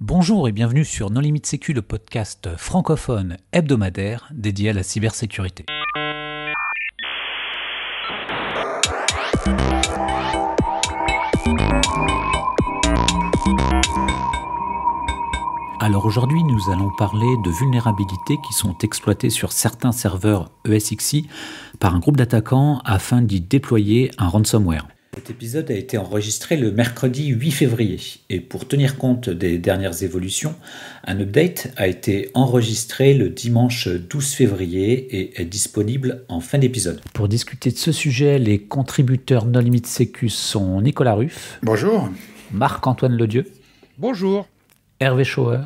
Bonjour et bienvenue sur No Limit Sécu, le podcast francophone hebdomadaire dédié à la cybersécurité. Alors aujourd'hui, nous allons parler de vulnérabilités qui sont exploitées sur certains serveurs ESXi par un groupe d'attaquants afin d'y déployer un ransomware. Cet épisode a été enregistré le mercredi 8 février et pour tenir compte des dernières évolutions, un update a été enregistré le dimanche 12 février et est disponible en fin d'épisode. Pour discuter de ce sujet, les contributeurs No Limit Sécu sont Nicolas Ruff. Bonjour. Marc-Antoine Ledieu. Bonjour. Hervé Schauer.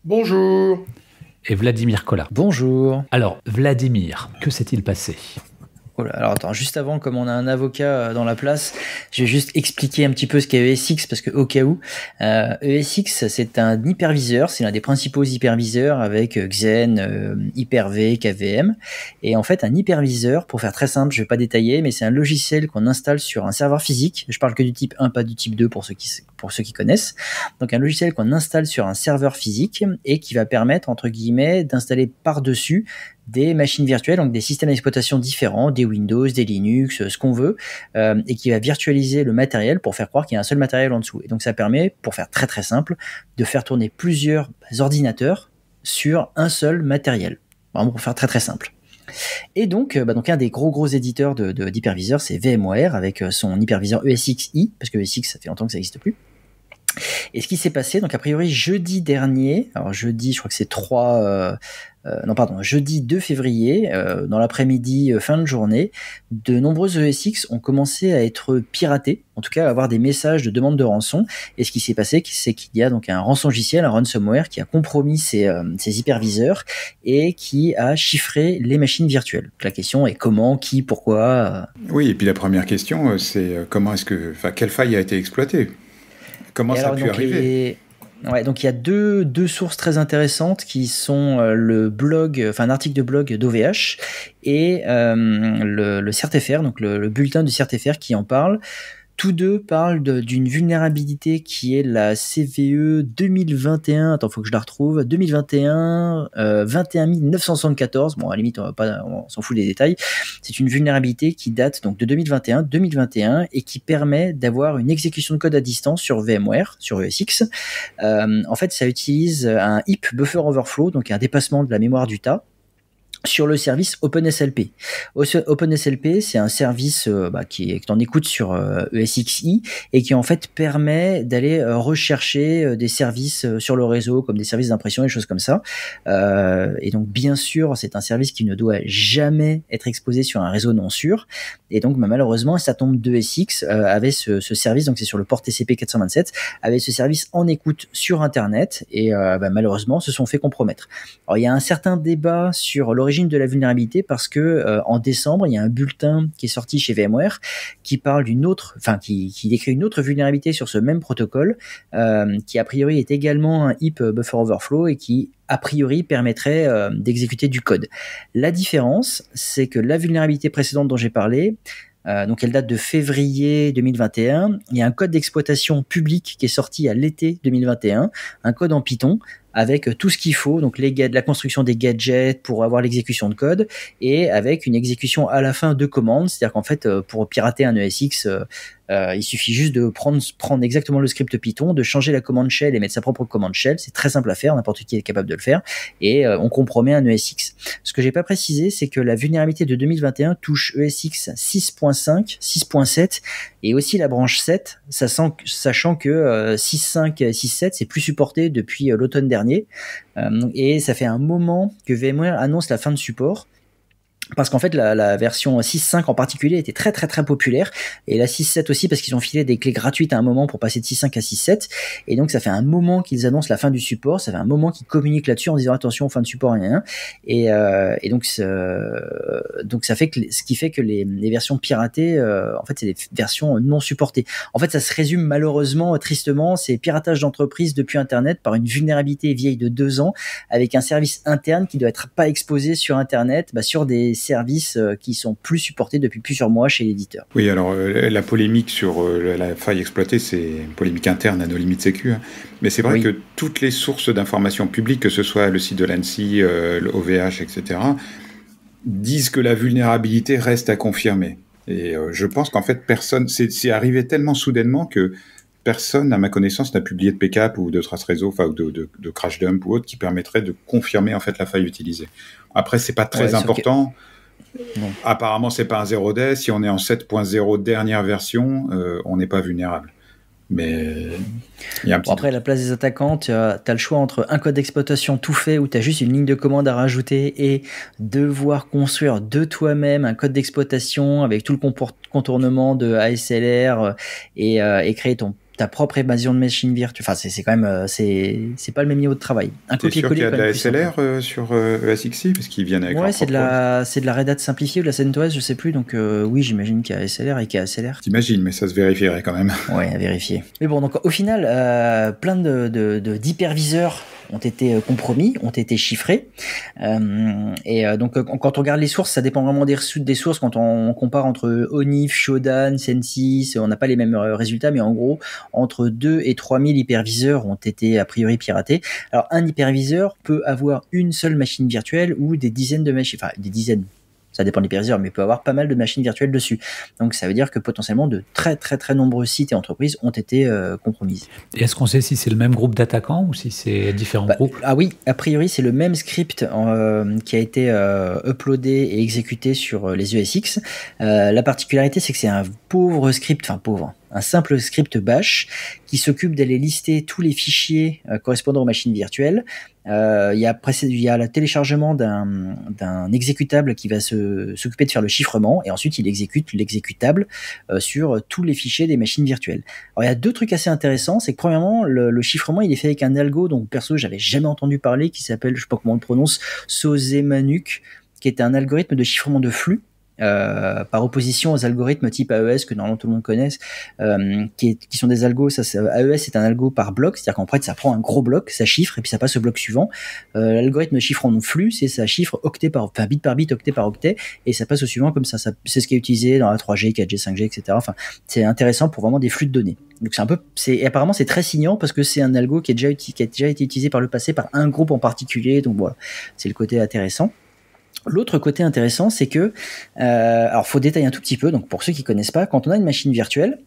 Bonjour. Et Vladimir Collat. Bonjour. Alors, Vladimir, que s'est-il passé ? Oh là, alors attends, juste avant, comme on a un avocat dans la place, je vais juste expliquer un petit peu ce qu'est ESX, parce que au cas où, ESX c'est un hyperviseur, c'est l'un des principaux hyperviseurs avec Xen, Hyper-V, KVM, et en fait un hyperviseur, pour faire très simple, je vais pas détailler, mais c'est un logiciel qu'on installe sur un serveur physique, je parle que du type 1, pas du type 2 pour ceux qui connaissent, donc un logiciel qu'on installe sur un serveur physique et qui va permettre, entre guillemets, d'installer par-dessus des machines virtuelles, donc des systèmes d'exploitation différents, des Windows, des Linux, ce qu'on veut, et qui va virtualiser le matériel pour faire croire qu'il y a un seul matériel en dessous. Et donc ça permet, pour faire très très simple, de faire tourner plusieurs ordinateurs sur un seul matériel. Vraiment pour faire très très simple. Et donc un des gros éditeurs d'hyperviseurs, c'est VMware avec son hyperviseur ESXi, parce que ESX ça fait longtemps que ça n'existe plus. Et ce qui s'est passé, donc a priori jeudi dernier, alors jeudi, je crois que c'est jeudi 2 février, dans l'après-midi, fin de journée, de nombreux ESX ont commencé à être piratés, en tout cas à avoir des messages de demande de rançon. Et ce qui s'est passé, c'est qu'il y a donc un rançongiciel, un ransomware, qui a compromis ces hyperviseurs et qui a chiffré les machines virtuelles. Donc la question est comment, qui, pourquoi. Oui, et puis la première question, c'est quelle faille a été exploitée ? Comment ça a pu arriver ? Donc il y a deux sources très intéressantes qui sont un article de blog d'OVH et le CERT-FR, donc le bulletin du CERT-FR qui en parle. Tous deux parlent d'une vulnérabilité qui est la CVE 2021. Attends, faut que je la retrouve. 2021, 21974. Bon, à la limite, on s'en fout des détails. C'est une vulnérabilité qui date donc de 2021 et qui permet d'avoir une exécution de code à distance sur VMware, sur ESX. En fait, ça utilise un heap buffer overflow, donc un dépassement de la mémoire du tas, sur le service OpenSLP. OpenSLP, c'est un service qui est en écoute sur ESXi et qui en fait permet d'aller rechercher des services sur le réseau, comme des services d'impression et des choses comme ça. Et donc bien sûr, c'est un service qui ne doit jamais être exposé sur un réseau non sûr. Et donc malheureusement, ça tombe d'ESX avait ce service, donc c'est sur le port TCP 427, avait ce service en écoute sur Internet et malheureusement se sont fait compromettre. Alors il y a un certain débat sur l'origine de la vulnérabilité parce que en décembre, il y a un bulletin qui est sorti chez VMware qui parle qui décrit une autre vulnérabilité sur ce même protocole qui a priori est également un heap buffer overflow et qui a priori permettrait d'exécuter du code. La différence, c'est que la vulnérabilité précédente dont j'ai parlé, donc elle date de février 2021. Il y a un code d'exploitation public qui est sorti à l'été 2021, un code en Python avec tout ce qu'il faut, donc la construction des gadgets pour avoir l'exécution de code et avec une exécution à la fin de commandes, c'est-à-dire qu'en fait pour pirater un ESX, il suffit juste de prendre exactement le script Python, de changer la commande shell et mettre sa propre commande shell, c'est très simple à faire, n'importe qui est capable de le faire et on compromet un ESX. Ce que j'ai pas précisé, c'est que la vulnérabilité de 2021 touche ESX 6.5, 6.7 et aussi la branche 7, sachant que 6.5 et 6.7 c'est plus supporté depuis l'automne dernier. Et ça fait un moment que VMware annonce la fin de support. Parce qu'en fait, la version 6.5 en particulier était très très très populaire, et la 6.7 aussi parce qu'ils ont filé des clés gratuites à un moment pour passer de 6.5 à 6.7, et donc ça fait un moment qu'ils annoncent la fin du support, ça fait un moment qu'ils communiquent là-dessus en disant attention, fin de support, et donc ça fait que ce qui fait que les versions piratées, en fait, c'est des versions non supportées. En fait, ça se résume malheureusement, tristement, c'est piratage d'entreprise depuis Internet par une vulnérabilité vieille de 2 ans avec un service interne qui doit être pas exposé sur Internet, sur des services qui sont plus supportés depuis plusieurs mois chez l'éditeur. Oui, alors la polémique sur la faille exploitée, c'est une polémique interne à No Limit Sécu, hein. Mais c'est vrai que toutes les sources d'informations publiques, que ce soit le site de l'ANSSI, l'OVH, etc., disent que la vulnérabilité reste à confirmer. Et je pense qu'en fait, personne, c'est arrivé tellement soudainement que personne, à ma connaissance, n'a publié de backup ou de trace réseau, enfin, ou de crash dump ou autre, qui permettrait de confirmer en fait la faille utilisée. Après, c'est pas très important. Non. Apparemment, c'est pas un 0-day. Si on est en 7.0 dernière version, on n'est pas vulnérable. Mais il y a un petit après, à la place des attaquants, tu as le choix entre un code d'exploitation tout fait où tu as juste une ligne de commande à rajouter et devoir construire de toi-même un code d'exploitation avec tout le contournement de ASLR et créer ta propre évasion de machine virtuelle. Enfin, c'est quand même, c'est pas le même niveau de travail. T'es sûr qu'il y a de la ASLR sur ESXi parce qu'ils viennent avec c'est de la Red Hat simplifiée ou de la CentOS, je sais plus. Donc oui, j'imagine qu'il y a ASLR et qu'il y a ASLR. T'imagines, mais ça se vérifierait quand même. Ouais, à vérifier. Mais bon, donc au final, plein d'hyperviseurs ont été compromis, ont été chiffrés. Donc, quand on regarde les sources, ça dépend vraiment des sources. Quand on compare entre ONIF, Shodan, Censys, on n'a pas les mêmes résultats, mais en gros, entre 2 et 3 000 hyperviseurs ont été a priori piratés. Alors, un hyperviseur peut avoir une seule machine virtuelle ou des dizaines de machines, enfin, des dizaines. Ça dépend de l'hyperviseur, mais il peut avoir pas mal de machines virtuelles dessus. Donc ça veut dire que potentiellement de très très très nombreux sites et entreprises ont été compromises. Et est-ce qu'on sait si c'est le même groupe d'attaquants ou si c'est différents groupes ? Ah oui, a priori c'est le même script qui a été uploadé et exécuté sur les ESX. La particularité c'est que c'est un pauvre script, un simple script bash qui s'occupe d'aller lister tous les fichiers correspondant aux machines virtuelles. Il y a le téléchargement d'un exécutable qui va s'occuper de faire le chiffrement et ensuite il exécute l'exécutable sur tous les fichiers des machines virtuelles. Alors il y a deux trucs assez intéressants, c'est que premièrement le chiffrement il est fait avec un algo dont perso j'avais jamais entendu parler qui s'appelle, je sais pas comment on le prononce, Sozemanuk, qui est un algorithme de chiffrement de flux. Par opposition aux algorithmes type AES que normalement tout le monde connaît, qui sont des algos. AES c'est un algo par bloc, c'est-à-dire qu'en fait ça prend un gros bloc, ça chiffre et puis ça passe au bloc suivant. L'algorithme de chiffrement de flux, c'est ça chiffre bit par bit, octet par octet, et ça passe au suivant comme ça. C'est ce qui est utilisé dans la 3G, 4G, 5G, etc. Enfin, c'est intéressant pour vraiment des flux de données. Donc et apparemment c'est très signant parce que c'est un algo qui a déjà été utilisé par le passé par un groupe en particulier. Donc voilà, c'est le côté intéressant. L'autre côté intéressant, c'est que, alors faut détailler un tout petit peu. Donc pour ceux qui connaissent pas, quand on a une machine virtuelle,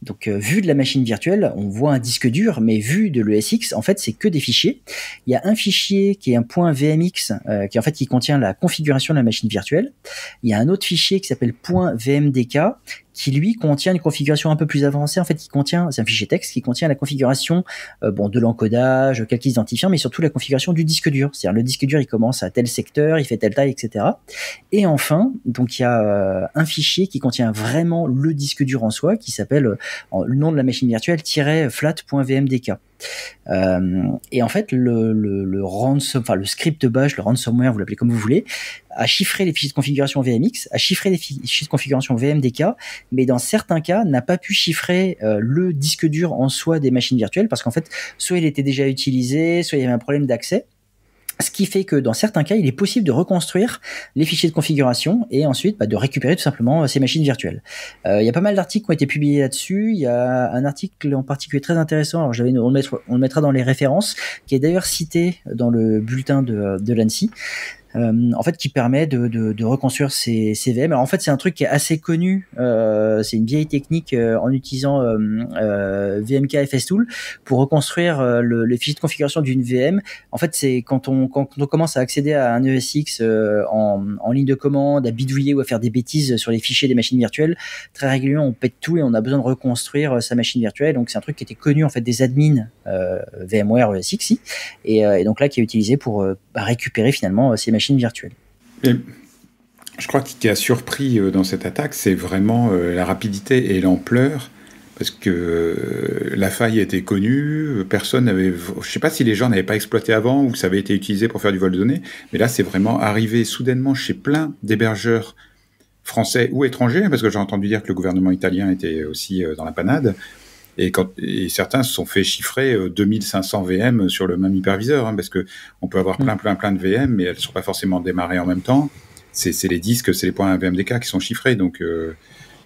donc vu de la machine virtuelle, on voit un disque dur, mais vu de l'ESX, en fait c'est que des fichiers. Il y a un fichier qui est un point .vmx, qui contient la configuration de la machine virtuelle. Il y a un autre fichier qui s'appelle .vmdk, qui lui contient une configuration un peu plus avancée. En fait, c'est un fichier texte qui contient la configuration de l'encodage, quelques identifiants, mais surtout la configuration du disque dur. C'est-à-dire le disque dur, il commence à tel secteur, il fait telle taille, etc. Et enfin, donc il y a un fichier qui contient vraiment le disque dur en soi, qui s'appelle le nom de la machine virtuelle -flat.vmdk. Et en fait, le script bash, le ransomware, vous l'appelez comme vous voulez, a chiffré les fichiers de configuration VMX, a chiffré les fichiers de configuration VMDK, mais dans certains cas, n'a pas pu chiffrer le disque dur en soi des machines virtuelles, parce qu'en fait, soit il était déjà utilisé, soit il y avait un problème d'accès. Ce qui fait que dans certains cas, il est possible de reconstruire les fichiers de configuration et ensuite de récupérer tout simplement ces machines virtuelles. Il y a pas mal d'articles qui ont été publiés là-dessus. Il y a un article en particulier très intéressant, alors on le mettra dans les références, qui est d'ailleurs cité dans le bulletin de l'ANSSI. En fait, qui permet de reconstruire ces VM. Alors en fait, c'est un truc qui est assez connu. C'est une vieille technique en utilisant VMK FSTool pour reconstruire le fichier de configuration d'une VM. En fait, c'est quand on commence à accéder à un ESX en ligne de commande, à bidouiller ou à faire des bêtises sur les fichiers des machines virtuelles, très régulièrement on pète tout et on a besoin de reconstruire sa machine virtuelle. Donc c'est un truc qui était connu en fait des admins VMware ESXi et donc là qui est utilisé pour récupérer finalement ces machines virtuelles. Et je crois que ce qui a surpris dans cette attaque, c'est vraiment la rapidité et l'ampleur, parce que la faille était connue, personne n'avait... Je ne sais pas si les gens n'avaient pas exploité avant ou que ça avait été utilisé pour faire du vol de données, mais là c'est vraiment arrivé soudainement chez plein d'hébergeurs français ou étrangers, parce que j'ai entendu dire que le gouvernement italien était aussi dans la panade, et certains se sont fait chiffrer 2500 VM sur le même hyperviseur, parce que on peut avoir plein de VM, mais elles ne sont pas forcément démarrées en même temps. c'est les disques, c'est les points VMDK qui sont chiffrés. Donc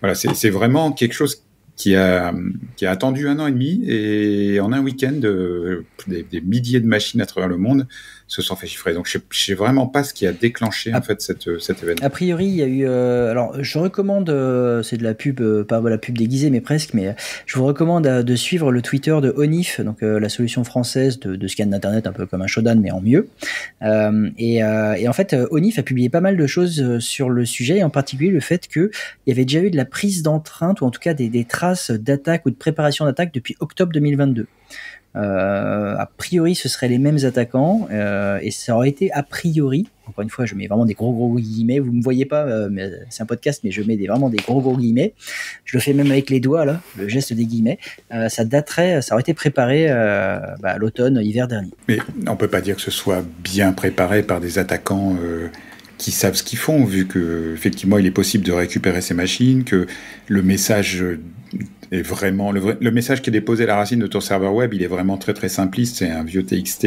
voilà, c'est vraiment quelque chose qui a attendu 1 an et demi, et en un week-end, des milliers de machines à travers le monde se sont fait chiffrer. Donc je sais vraiment pas ce qui a déclenché en fait cet événement. A priori, il y a eu. Alors, je recommande, c'est de la pub, pas la pub déguisée, mais presque. Mais je vous recommande de suivre le Twitter de Onif, donc la solution française de scan d'internet, un peu comme un Shodan, mais en mieux. Et en fait, Onif a publié pas mal de choses sur le sujet, et en particulier le fait qu'il y avait déjà eu de la prise d'empreintes, ou en tout cas des traces d'attaque ou de préparation d'attaque depuis octobre 2022. A priori, ce seraient les mêmes attaquants, et ça aurait été a priori, encore une fois, je mets vraiment des gros guillemets, vous me voyez pas, mais c'est un podcast, mais je mets vraiment des gros guillemets, je le fais même avec les doigts là, le geste des guillemets, ça aurait été préparé à l'automne, hiver dernier. Mais on peut pas dire que ce soit bien préparé par des attaquants qui savent ce qu'ils font, vu que effectivement il est possible de récupérer ces machines, que le message est vraiment le message qui est déposé à la racine de ton serveur web, il est vraiment très très simpliste, c'est un vieux TXT.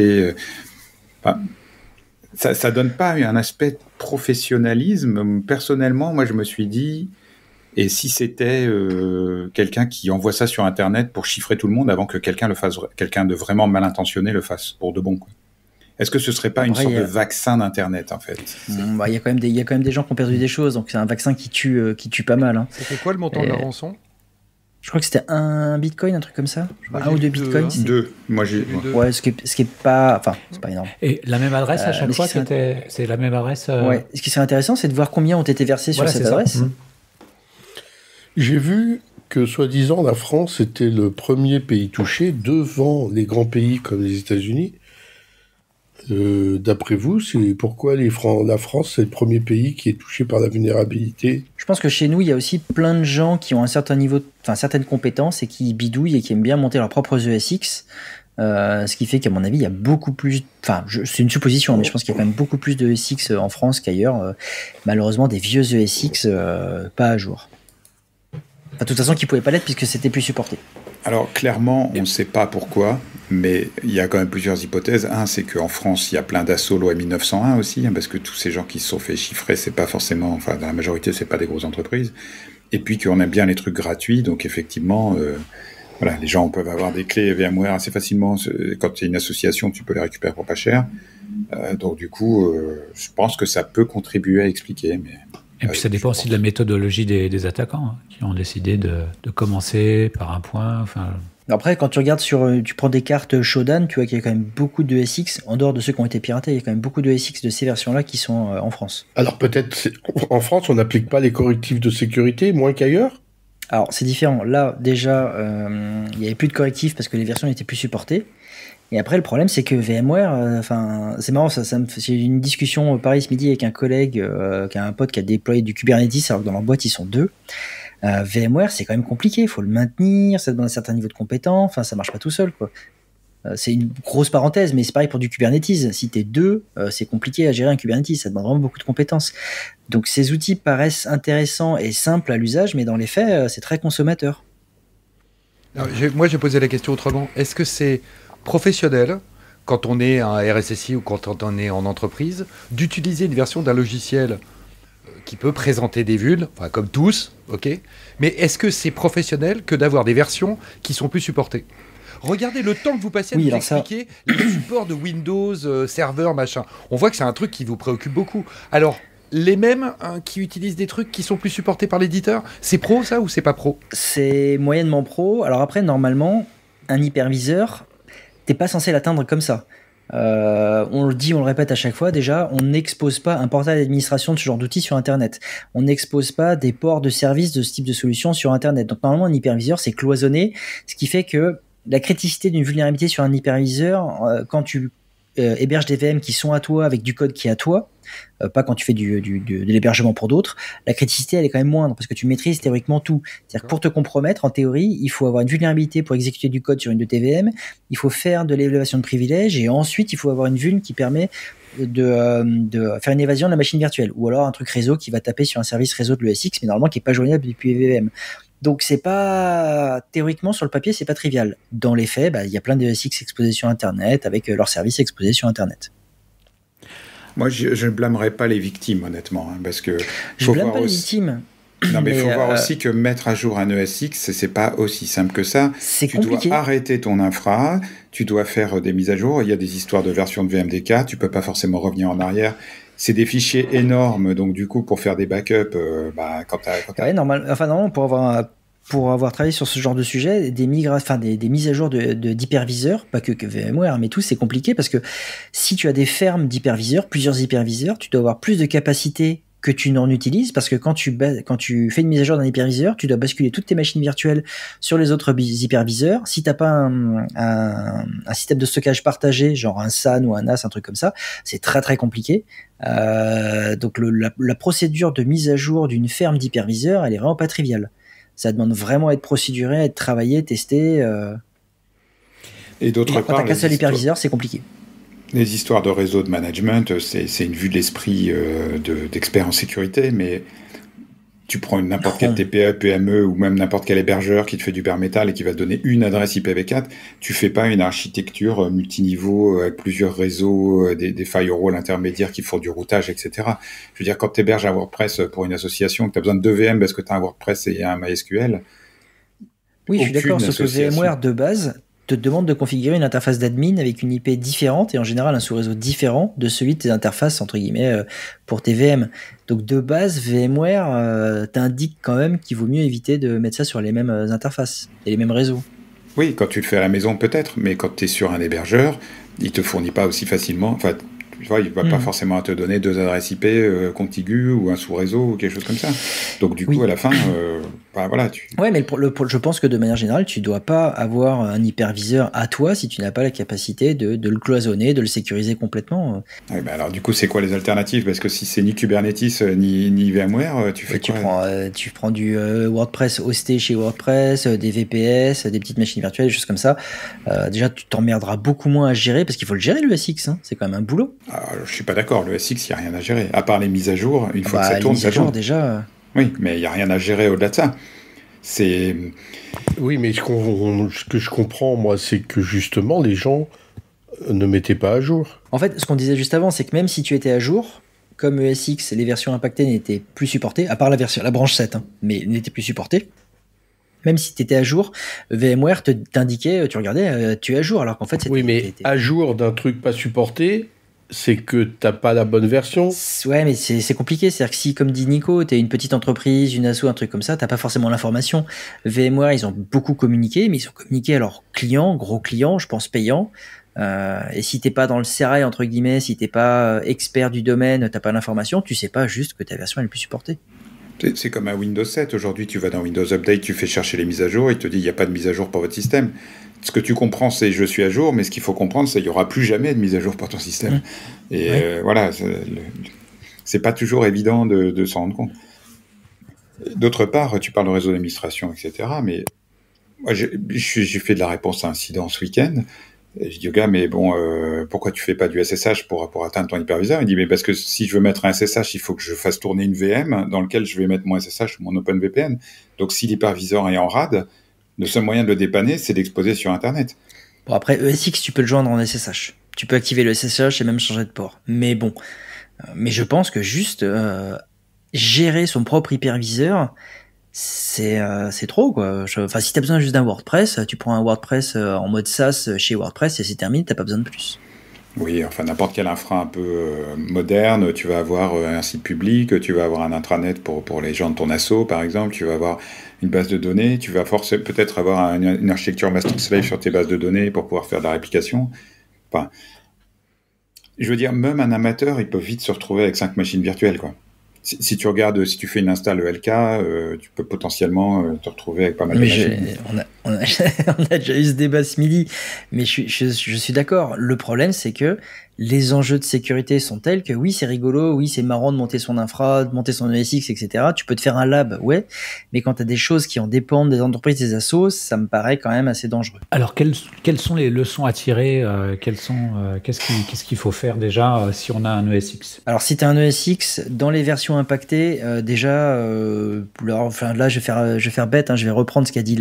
Ça donne pas un aspect de professionnalisme. Personnellement, moi je me suis dit, et si c'était quelqu'un qui envoie ça sur Internet pour chiffrer tout le monde avant que quelqu'un le fasse, quelqu'un de vraiment mal intentionné le fasse pour de bon, quoi. Est-ce que ce serait pas une sorte de vaccin d'Internet, en fait? Il y a quand même des gens qui ont perdu des choses, donc c'est un vaccin qui tue pas mal. Hein. C'était quoi le montant de la rançon? Je crois que c'était 1 bitcoin, un truc comme ça. 1 ou 2 bitcoins. 2. Moi j'ai 2. Ouais, ce qui est pas, enfin, c'est pas énorme. Et la même adresse à chaque fois, c'est la même adresse. Ouais. Ce qui serait intéressant, c'est de voir combien ont été versés sur cette adresse. J'ai vu que, soi-disant, la France était le premier pays touché devant les grands pays comme les États-Unis. D'après vous, c'est pourquoi la France, c'est le premier pays qui est touché par la vulnérabilité? Je pense que chez nous, il y a aussi plein de gens qui ont un certain niveau, certaines compétences et qui bidouillent et qui aiment bien monter leurs propres ESX. Ce qui fait qu'à mon avis, il y a beaucoup plus. C'est une supposition, mais je pense qu'il y a quand même beaucoup plus de ESX en France qu'ailleurs. Malheureusement, des vieux ESX pas à jour. De toute façon, qui ne pouvaient pas l'être puisque c'était plus supporté. Alors clairement, on ne sait pas pourquoi, mais il y a quand même plusieurs hypothèses. Un, c'est qu'en France, il y a plein d'assauts loi 1901 aussi, parce que tous ces gens qui se sont fait chiffrer, c'est pas forcément, dans la majorité, c'est pas des grosses entreprises. Et puis qu'on aime bien les trucs gratuits, donc effectivement, voilà, les gens peuvent avoir des clés VMware assez facilement. Quand tu es une association, tu peux les récupérer pour pas cher. Donc du coup, je pense que ça peut contribuer à expliquer, mais. Et puis ça dépend aussi de la méthodologie des attaquants, qui ont décidé de commencer par un point. Après, quand tu regardes tu prends des cartes Shodan, tu vois qu'il y a quand même beaucoup de SX, en dehors de ceux qui ont été piratés, il y a quand même beaucoup de SX de ces versions-là qui sont en France. Alors peut-être, en France, on n'applique pas les correctifs de sécurité, moins qu'ailleurs? Alors c'est différent. Là, déjà, il n'y avait plus de correctifs parce que les versions n'étaient plus supportées. Et après, le problème, c'est que VMware, c'est marrant, j'ai eu une discussion pareil ce midi avec un collègue, qui a un pote qui a déployé du Kubernetes, alors que dans leur boîte, ils sont 2. VMware, c'est quand même compliqué, il faut le maintenir, ça demande un certain niveau de compétence, ça marche pas tout seul, quoi. C'est une grosse parenthèse, mais c'est pareil pour du Kubernetes. Si t'es 2, c'est compliqué à gérer un Kubernetes, ça demande vraiment beaucoup de compétences. Donc ces outils paraissent intéressants et simples à l'usage, mais dans les faits, c'est très consommateur. Alors, moi, j'ai posé la question autrement. Est-ce que c'est professionnel, quand on est un RSSI ou quand on est en entreprise, d'utiliser une version d'un logiciel qui peut présenter des vulnes, comme tous, ok, mais est-ce que c'est professionnel que d'avoir des versions qui sont plus supportées? Regardez le temps que vous passez à nous expliquer les supports de Windows, serveur, machin. On voit que c'est un truc qui vous préoccupe beaucoup. Alors, les mêmes qui utilisent des trucs qui sont plus supportés par l'éditeur, c'est pro ça ou c'est pas pro? C'est moyennement pro. Alors après, normalement, un hyperviseur, t'es pas censé l'atteindre comme ça. On le dit, on le répète à chaque fois, déjà, on n'expose pas un portail d'administration de ce genre d'outils sur Internet. On n'expose pas des ports de services de ce type de solution sur Internet. Donc normalement, un hyperviseur, c'est cloisonné, ce qui fait que la criticité d'une vulnérabilité sur un hyperviseur, quand tu héberges des VM qui sont à toi avec du code qui est à toi, pas quand tu fais de l'hébergement pour d'autres, la criticité elle est quand même moindre parce que tu maîtrises théoriquement tout. C'est-à-dire que pour te compromettre, en théorie, il faut avoir une vulnérabilité pour exécuter du code sur une de tes VM, il faut faire de l'élévation de privilèges et ensuite il faut avoir une vuln qui permet de faire une évasion de la machine virtuelle ou alors un truc réseau qui va taper sur un service réseau de l'ESX mais normalement qui est pas joignable depuis VM. Donc c'est pas, théoriquement sur le papier c'est pas trivial. Dans les faits, il y a plein de ESX exposés sur Internet avec leurs services exposés sur Internet. Moi, je ne blâmerais pas les victimes, honnêtement, hein, parce que... Je ne blâme pas les victimes. Non, mais il faut voir aussi que mettre à jour un ESX, c'est pas aussi simple que ça. C'est compliqué. Tu dois arrêter ton infra, tu dois faire des mises à jour. Il y a des histoires de version de VMDK, tu peux pas forcément revenir en arrière. C'est des fichiers énormes, donc du coup, pour faire des backups, Ouais, normalement, pour avoir travaillé sur ce genre de sujet, des mises à jour d'hyperviseurs, pas que VMware, mais tout, c'est compliqué parce que si tu as des fermes d'hyperviseurs, plusieurs hyperviseurs, tu dois avoir plus de capacité que tu n'en utilises, parce que quand tu fais une mise à jour d'un hyperviseur, tu dois basculer toutes tes machines virtuelles sur les autres hyperviseurs. Si t'as pas un système de stockage partagé, genre un SAN ou un NAS, un truc comme ça, c'est très très compliqué. Donc la procédure de mise à jour d'une ferme d'hyperviseurs, elle est vraiment pas triviale. Ça demande vraiment à être procéduré, à être travaillé, testé. Et d'autre part, quand t'as qu'un seul hyperviseur, c'est compliqué. Les histoires de réseau de management, c'est une vue de l'esprit d'expert en sécurité, mais tu prends n'importe quel TPE, PME ou même n'importe quel hébergeur qui te fait du bare metal et qui va te donner une adresse IPv4, tu fais pas une architecture multiniveau avec plusieurs réseaux, des firewalls intermédiaires qui font du routage, etc. Je veux dire, quand tu héberges un WordPress pour une association, que tu as besoin de 2 VM parce que tu as un WordPress et un MySQL. Oui, je suis d'accord, sauf que VMware de base te demande de configurer une interface d'admin avec une IP différente et en général un sous-réseau différent de celui de tes interfaces entre guillemets pour tes VM. Donc de base, VMware t'indique quand même qu'il vaut mieux éviter de mettre ça sur les mêmes interfaces et les mêmes réseaux. Oui, quand tu le fais à la maison peut-être, mais quand tu es sur un hébergeur, il te fournit pas aussi facilement. Enfin, tu vois, il va pas forcément te donner 2 adresses IP contiguës ou un sous-réseau ou quelque chose comme ça. Donc du coup, à la fin, voilà. Ouais, mais je pense que de manière générale, tu dois pas avoir un hyperviseur à toi si tu n'as pas la capacité de le cloisonner, de le sécuriser complètement. Ouais, alors du coup, c'est quoi les alternatives? Parce que si c'est ni Kubernetes ni VMware, tu fais quoi? Tu prends du WordPress hosté chez WordPress, des VPS, des petites machines virtuelles, des choses comme ça. Déjà, tu t'emmerderas beaucoup moins à gérer parce qu'il faut le gérer le SX. Hein. C'est quand même un boulot. Alors, je suis pas d'accord. Le SX, il n'y a rien à gérer. À part les mises à jour, une fois que ça tourne, ça tourne. Déjà. Oui, mais il n'y a rien à gérer au-delà de ça. Oui, mais ce que je comprends, moi, c'est que justement, les gens ne mettaient pas à jour. En fait, ce qu'on disait juste avant, c'est que même si tu étais à jour, comme ESX, les versions impactées n'étaient plus supportées, à part la branche 7, hein, mais n'étaient plus supportées. Même si tu étais à jour, VMware t'indiquait, tu regardais, tu es à jour, alors qu'en fait, c'était... Oui, mais à jour d'un truc pas supporté, c'est que t'as pas la bonne version. Ouais, mais c'est compliqué. C'est-à-dire que si, comme dit Nico, t'es une petite entreprise, une asso, un truc comme ça, t'as pas forcément l'information. VMware, ils ont beaucoup communiqué, mais ils ont communiqué à leurs clients, gros clients, je pense payants. Et si t'es pas dans le sérail, entre guillemets, si t'es pas expert du domaine, t'as pas l'information, tu sais pas juste que ta version est le plus supportée. C'est comme un Windows 7. Aujourd'hui, tu vas dans Windows Update, tu fais chercher les mises à jour, il te dit il n'y a pas de mise à jour pour votre système. Ce que tu comprends, c'est je suis à jour, mais ce qu'il faut comprendre, c'est qu'il n'y aura plus jamais de mise à jour pour ton système. Et voilà, c'est pas toujours évident de s'en rendre compte. D'autre part, tu parles de réseau d'administration, etc. Mais moi, j'ai fait de la réponse à incident ce week-end. Et je dis au gars, mais bon, pourquoi tu fais pas du SSH pour atteindre ton hyperviseur? Il dit, mais parce que si je veux mettre un SSH, il faut que je fasse tourner une VM dans laquelle je vais mettre mon SSH ou mon OpenVPN. Donc si l'hyperviseur est en RAD, le seul moyen de le dépanner, c'est d'exposer sur Internet. Bon, après, ESX, tu peux le joindre en SSH. Tu peux activer le SSH et même changer de port. Mais bon, mais je pense que juste gérer son propre hyperviseur, c'est trop, quoi. Enfin, si t'as besoin juste d'un WordPress, tu prends un WordPress en mode SaaS chez WordPress et c'est terminé, t'as pas besoin de plus. Oui, enfin, n'importe quel infra un peu moderne, tu vas avoir un site public, tu vas avoir un intranet pour les gens de ton asso, par exemple, tu vas avoir une base de données, tu vas peut-être avoir une architecture master-slave sur tes bases de données pour pouvoir faire de la réplication. Enfin, je veux dire, même un amateur, il peut vite se retrouver avec 5 machines virtuelles, quoi. Si tu regardes, si tu fais une install ELK, tu peux potentiellement te retrouver avec pas mal de machines. On a déjà eu ce débat ce midi, mais je suis d'accord. Le problème, c'est que les enjeux de sécurité sont tels que oui, c'est rigolo, oui, c'est marrant de monter son infra, de monter son ESX, etc. Tu peux te faire un lab, ouais, mais quand tu as des choses qui en dépendent des entreprises, des assos, ça me paraît quand même assez dangereux. Alors, quelles sont les leçons à tirer qu'est-ce qu'il faut faire déjà si on a un ESX? Alors, si tu as un ESX, dans les versions impactées, déjà, là, je vais faire bête, hein, je vais reprendre ce qu'a dit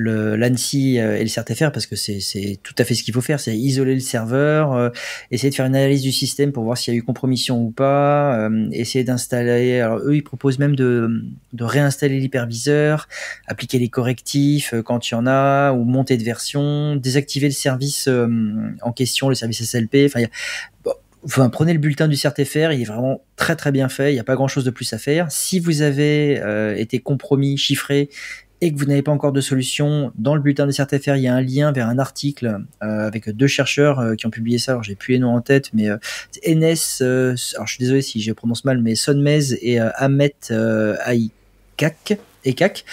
l'ANSI et le CRTFR, parce que c'est tout à fait ce qu'il faut faire, c'est isoler le serveur, essayer de faire une analyse du système pour voir s'il y a eu compromission ou pas, essayer d'installer. Alors eux, ils proposent même de réinstaller l'hyperviseur, appliquer les correctifs quand il y en a, ou monter de version, désactiver le service en question, le service SLP. Enfin, prenez le bulletin du CRTFR, il est vraiment très très bien fait, il n'y a pas grand chose de plus à faire. Si vous avez été compromis, chiffré, et que vous n'avez pas encore de solution, dans le bulletin du CRTFR, il y a un lien vers un article avec 2 chercheurs qui ont publié ça. Alors j'ai plus les noms en tête, mais Enes, alors je suis désolé si je prononce mal, mais Sonmez et Ahmet Ekak,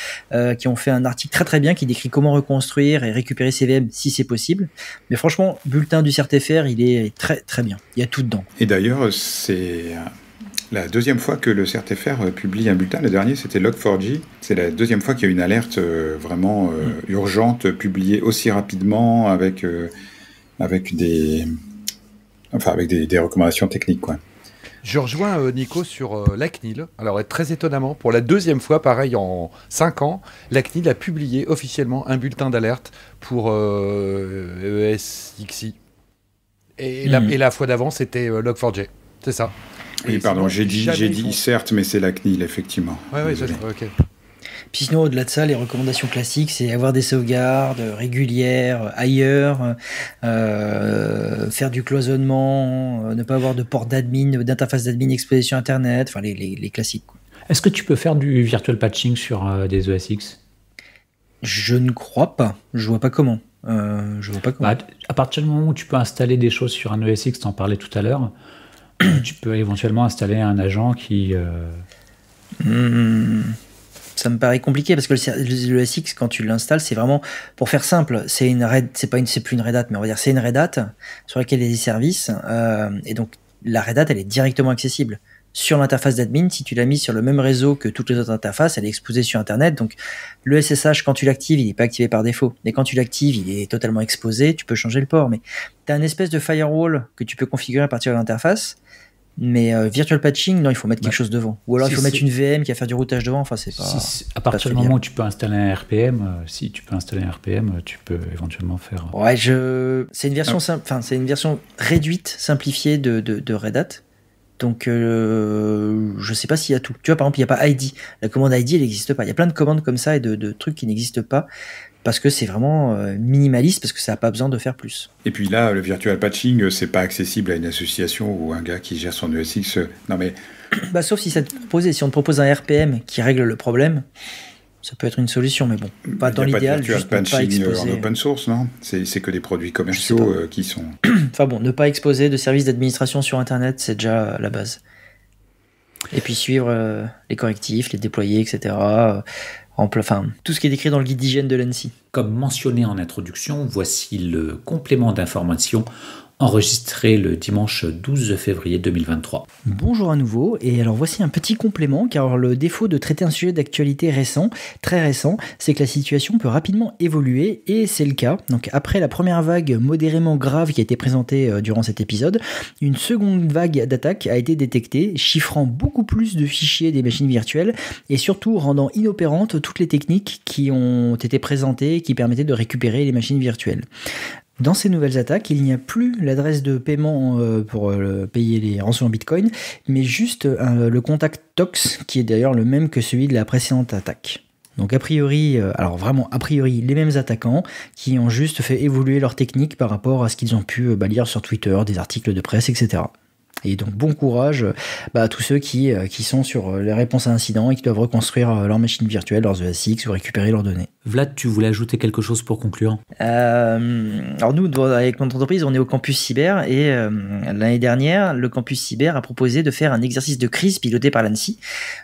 qui ont fait un article très très bien qui décrit comment reconstruire et récupérer ces VM si c'est possible. Mais franchement, bulletin du CRTFR, il est très très bien. Il y a tout dedans. Et d'ailleurs, c'est la deuxième fois que le CRTFR publie un bulletin. Le dernier, c'était Log4j. C'est la deuxième fois qu'il y a une alerte vraiment urgente, publiée aussi rapidement avec des recommandations techniques, quoi. Je rejoins Nico sur la CNIL. Alors, très étonnamment, pour la deuxième fois, pareil, en 5 ans, la CNIL a publié officiellement un bulletin d'alerte pour ESXi. Et la fois d'avant, c'était Log4j. C'est ça. Oui, pardon, j'ai dit certes, mais c'est la CNIL, effectivement. Oui, ok. Puis sinon, au-delà de ça, les recommandations classiques, c'est avoir des sauvegardes régulières ailleurs, faire du cloisonnement, ne pas avoir de port d'admin, d'interface d'admin exposée sur Internet, enfin les classiques, quoi. Est-ce que tu peux faire du virtual patching sur des ESX ? Je ne crois pas. Je vois pas comment. À partir du moment où tu peux installer des choses sur un ESX, t'en parlais tout à l'heure, tu peux éventuellement installer un agent qui... Ça me paraît compliqué parce que le ESX, quand tu l'installes, c'est vraiment, pour faire simple, c'est plus une Red Hat, mais on va dire c'est une Red Hat sur laquelle il y a des services, et donc la Red Hat, elle est directement accessible sur l'interface d'admin. Si tu l'as mis sur le même réseau que toutes les autres interfaces, elle est exposée sur Internet. Donc le SSH, quand tu l'actives, il n'est pas activé par défaut. Mais quand tu l'actives, il est totalement exposé. Tu peux changer le port, mais tu as une espèce de firewall que tu peux configurer à partir de l'interface. Mais virtual patching, non, il faut mettre quelque chose devant. Ou alors il faut mettre une VM qui va faire du routage devant. Enfin, c'est pas. À partir du moment où tu peux installer un RPM, tu peux éventuellement faire. Ouais, c'est une version c'est une version réduite, simplifiée de Red Hat. Donc, je sais pas s'il y a tout. Tu vois, par exemple, il n'y a pas ID. La commande ID, elle n'existe pas. Il y a plein de commandes comme ça et de trucs qui n'existent pas parce que c'est vraiment minimaliste, parce que ça n'a pas besoin de faire plus. Et puis là, le virtual patching, c'est pas accessible à une association ou un gars qui gère son ESX. Non mais. Sauf si ça te propose, si on te propose un RPM qui règle le problème, ça peut être une solution, mais bon, pas dans l'idéal. Il n'y a pas de virtual patching en open source, non ? C'est que des produits commerciaux qui sont. Enfin bon, ne pas exposer de services d'administration sur Internet, c'est déjà la base. Et puis suivre les correctifs, les déployer, etc. Tout ce qui est décrit dans le guide d'hygiène de l'ANSI. Comme mentionné en introduction, voici le complément d'information enregistré le dimanche 12 février 2023. Bonjour à nouveau, et alors voici un petit complément, car le défaut de traiter un sujet d'actualité récent, très récent, c'est que la situation peut rapidement évoluer, et c'est le cas. Donc après la première vague modérément grave qui a été présentée durant cet épisode, une seconde vague d'attaques a été détectée, chiffrant beaucoup plus de fichiers des machines virtuelles, et surtout rendant inopérantes toutes les techniques qui ont été présentées, qui permettaient de récupérer les machines virtuelles. Dans ces nouvelles attaques, il n'y a plus l'adresse de paiement pour payer les rançons en Bitcoin, mais juste le contact TOX, qui est d'ailleurs le même que celui de la précédente attaque. Donc a priori, les mêmes attaquants qui ont juste fait évoluer leur technique par rapport à ce qu'ils ont pu lire sur Twitter, des articles de presse, etc. Et donc bon courage à tous ceux qui sont sur les réponses à incidents et qui doivent reconstruire leurs machines virtuelles, leurs ESX ou récupérer leurs données. Vlad, tu voulais ajouter quelque chose pour conclure ? Alors nous, avec notre entreprise, on est au campus cyber et l'année dernière, le campus cyber a proposé de faire un exercice de crise piloté par l'ANSI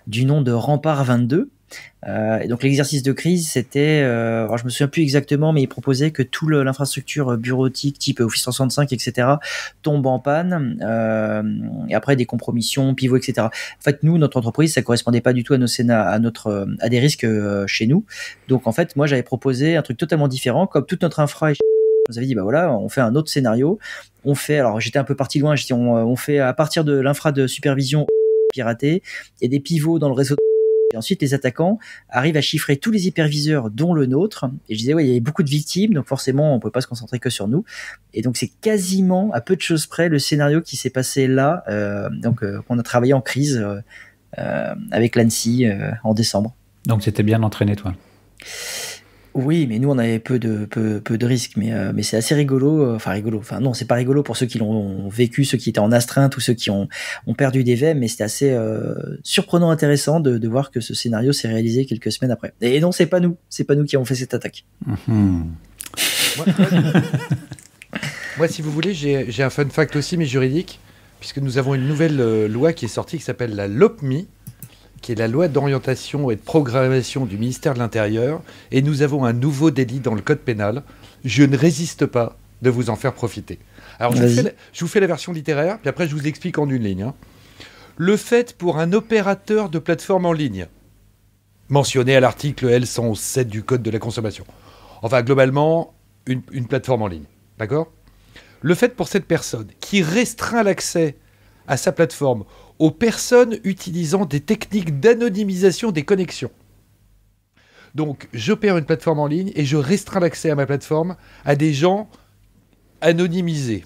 du nom de Rempart 22. Et donc l'exercice de crise, c'était, alors je me souviens plus exactement, mais il proposait que toute l'infrastructure bureautique type Office 365, etc., tombe en panne, et après des compromissions, pivots, etc. En fait, nous, notre entreprise, ça correspondait pas du tout à des risques chez nous. Donc en fait, moi, j'avais proposé un truc totalement différent, comme toute notre infra. On nous avait dit, on fait un autre scénario. Alors j'étais un peu parti loin. Je dis, on fait à partir de l'infra de supervision piratée, il y a des pivots dans le réseau Et ensuite, les attaquants arrivent à chiffrer tous les hyperviseurs, dont le nôtre. Et je disais, ouais, il y avait beaucoup de victimes, donc forcément, on peut pas se concentrer que sur nous. Et donc, c'est quasiment, à peu de choses près, le scénario qui s'est passé là, qu'on a travaillé en crise avec l'ANSSI en décembre. Donc, t'étais bien entraîné, toi? Oui, mais nous, on avait peu de risques, mais c'est assez rigolo. Enfin, non, c'est pas rigolo pour ceux qui l'ont vécu, ceux qui étaient en astreinte ou ceux qui ont perdu des VM, mais c'était assez surprenant, intéressant de voir que ce scénario s'est réalisé quelques semaines après. Et non, c'est pas nous qui avons fait cette attaque. Moi, si vous voulez, j'ai un fun fact aussi, mais juridique, puisque nous avons une nouvelle loi qui est sortie qui s'appelle la LOPMI, qui est la loi d'orientation et de programmation du ministère de l'Intérieur, et nous avons un nouveau délit dans le code pénal. Je ne résiste pas de vous en faire profiter. Alors, je vous fais la version littéraire, puis après je vous explique en une ligne. Le fait pour un opérateur de plateforme en ligne, mentionné à l'article L111.7 du Code de la consommation, enfin globalement, une plateforme en ligne, d'accord ? Le fait pour cette personne qui restreint l'accès à sa plateforme aux personnes utilisant des techniques d'anonymisation des connexions. Donc, j'opère une plateforme en ligne et je restreins l'accès à ma plateforme à des gens anonymisés.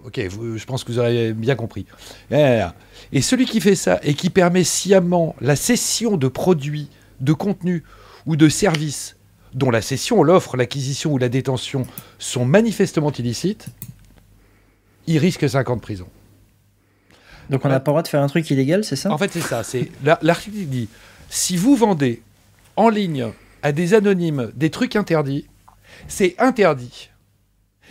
Ok, je pense que vous aurez bien compris. Et celui qui fait ça et qui permet sciemment la cession de produits, de contenus ou de services dont la cession, l'offre, l'acquisition ou la détention sont manifestement illicites, il risque 5 ans de prison. Donc on n'a pas le droit de faire un truc illégal, c'est ça ? En fait, c'est ça. L'article dit, si vous vendez en ligne à des anonymes des trucs interdits, c'est interdit.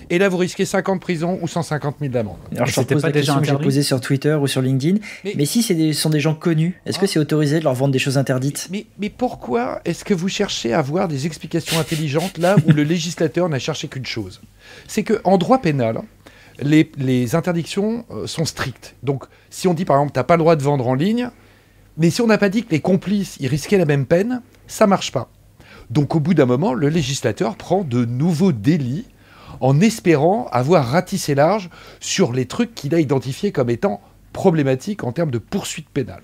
Et là, vous risquez 5 ans de prison ou 150 000 d'amende. Alors, je te pose la question que j'ai posée sur Twitter ou sur LinkedIn. Mais si ce sont des gens connus, est-ce que c'est autorisé de leur vendre des choses interdites ? Mais pourquoi est-ce que vous cherchez à avoir des explications intelligentes là où le législateur n'a cherché qu'une chose ? C'est qu'en droit pénal, les interdictions sont strictes. Donc, si on dit par exemple, tu n'as pas le droit de vendre en ligne, mais si on n'a pas dit que les complices ils risquaient la même peine, ça ne marche pas. Donc, au bout d'un moment, le législateur prend de nouveaux délits en espérant avoir ratissé large sur les trucs qu'il a identifiés comme étant problématiques en termes de poursuite pénale.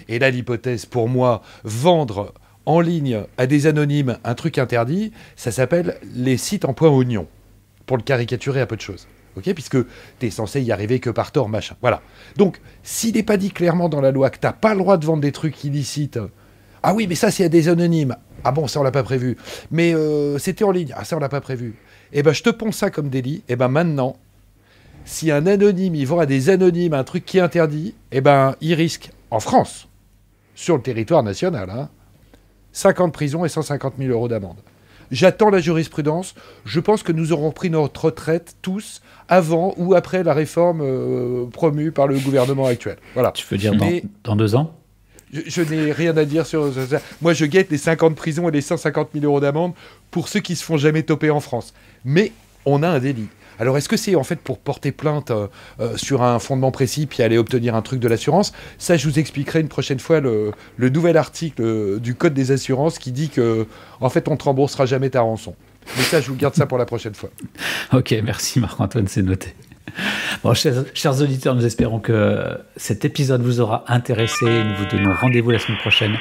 Et là, l'hypothèse, pour moi, vendre en ligne à des anonymes un truc interdit, ça s'appelle les sites en point oignon, pour le caricaturer à peu de choses. Okay, puisque tu es censé y arriver que par tort, machin. Voilà. Donc, s'il n'est pas dit clairement dans la loi que tu n'as pas le droit de vendre des trucs illicites, ah oui, mais ça, c'est à des anonymes. Ah bon, ça, on l'a pas prévu. Mais c'était en ligne. Ah, ça, on l'a pas prévu. Eh ben, je te ponds ça comme délit. Eh ben, maintenant, si un anonyme, il vend à des anonymes un truc qui est interdit, eh ben, il risque, en France, sur le territoire national, 5 ans de prison et 150 000 € d'amende. J'attends la jurisprudence. Je pense que nous aurons pris notre retraite tous avant ou après la réforme promue par le gouvernement actuel. Voilà. Tu veux dire dans 2 ans ? Je n'ai rien à dire sur ça. Moi, je guette les 5 ans de prison et les 150 000 € d'amende pour ceux qui se font jamais toper en France. Mais on a un délit. Alors, est-ce que c'est en fait pour porter plainte sur un fondement précis puis aller obtenir un truc de l'assurance ? Ça, je vous expliquerai une prochaine fois le nouvel article du Code des assurances qui dit que, en fait, on ne te remboursera jamais ta rançon. Mais ça, je vous garde ça pour la prochaine fois. Ok, merci Marc-Antoine, c'est noté. Bon, chers auditeurs, nous espérons que cet épisode vous aura intéressé. Nous vous donnons rendez-vous la semaine prochaine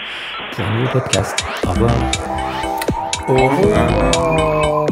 pour un nouveau podcast. Au revoir. Au revoir.